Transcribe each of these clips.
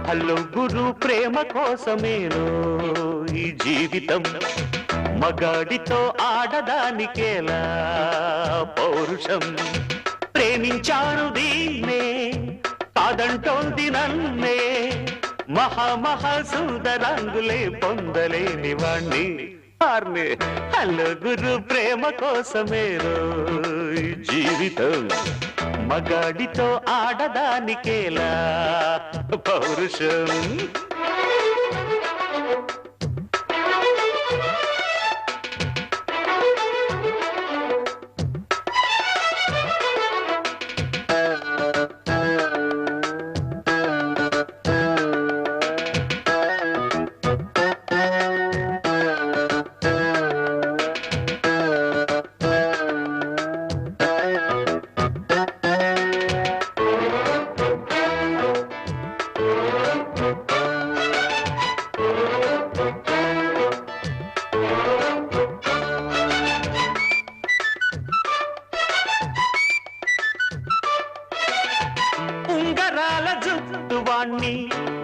నలుగురు ప్రేమ కోసమేనో ఈ జీవితం, మగాడితో ఆడదానికేలా పౌరుషం. ప్రేమించాను దీన్నే కాదంటోంది నన్నే, మహా సుందరంగులే పొందలేని వాణ్ణి. నలుగురు ప్రేమ కోసమేనో ఈ జీవితం, మగాడితో ఆడదానికేలా పౌరుషం. ఉంగరాల జుట్టువాణ్ణి,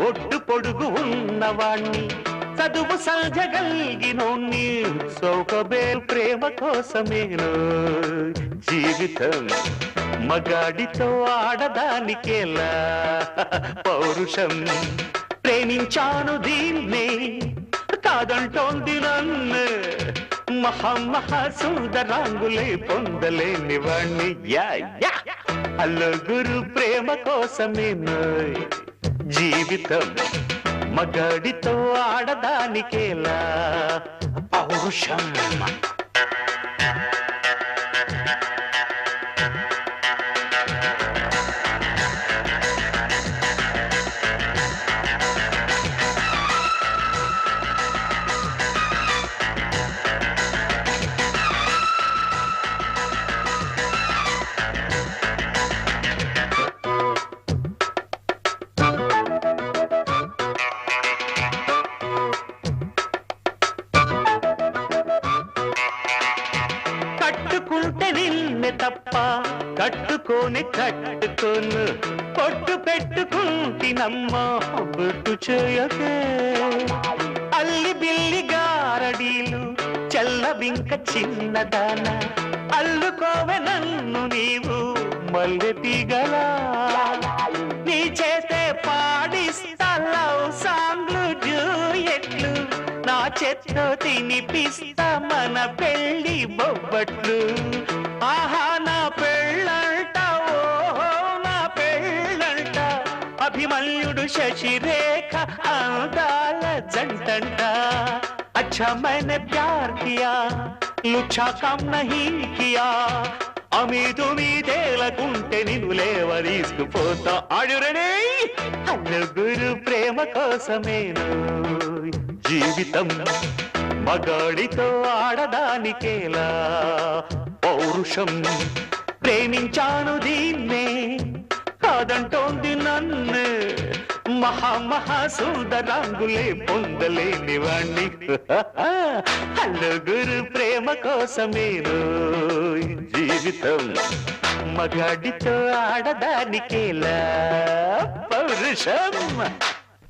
ఒడ్డు పొడుగు ఉన్నవాణ్ణి, చదువు సల్జగలిగినోణ్ణి, సౌకబే ప్రేమ కోసమేను జీవితం, మగాడితో ఆడదానికేలా పౌరుషం. ప్రేమించాను దీన్నే కాదంటోంది నన్ను, మహా సుందరాంగులే పొందలేని వాణ్ణి. నలుగురు ప్రేమ కోసమేనో జీవితం, మగాడితో ఆడదానికేలా పౌరుషం. కట్టుకుంటే నిన్నే తప్ప కట్టుకోను, పొట్టు పెట్టుకుంటినమ్మా బొట్టు చేయకే. అల్లి బిల్లి గారడీలు చల్లవింక చిన్నదాన, అల్లుకోవె నన్ను నీవు మల్లె తీగలా. నీ చేతే పాడిస్తా లవ్ సాంగ్లు డ్యూయెట్లు, నా చేత్తో తినిపిస్తా మన పెళ్లి బొబ్బట్లు. ఆహా నా పెళ్ళంట, ఓహో నా పెళ్ళంట, అభిమన్యుడు శశిరేఖ అందాల జంటంట. अच्छा मैंने प्यार किया, लुच्छा काम नहीं किया, అమీదుమీదేలకుంటే నిన్ను లేవదీసుకుపోతా. ఆడురనే నలుగురు ప్రేమ కోసమేను జీవితం, మగాడితో ఆడదానికేలా పౌరుషం. ప్రేమించాను దీన్నే కాదంటోంది నన్ను, మహా సుందరాంగులే పొందలేని వాణ్ణి. నలుగురు ప్రేమ కోసమేను జీవితం, మగాడితో ఆడదానికేలా పౌరుషం.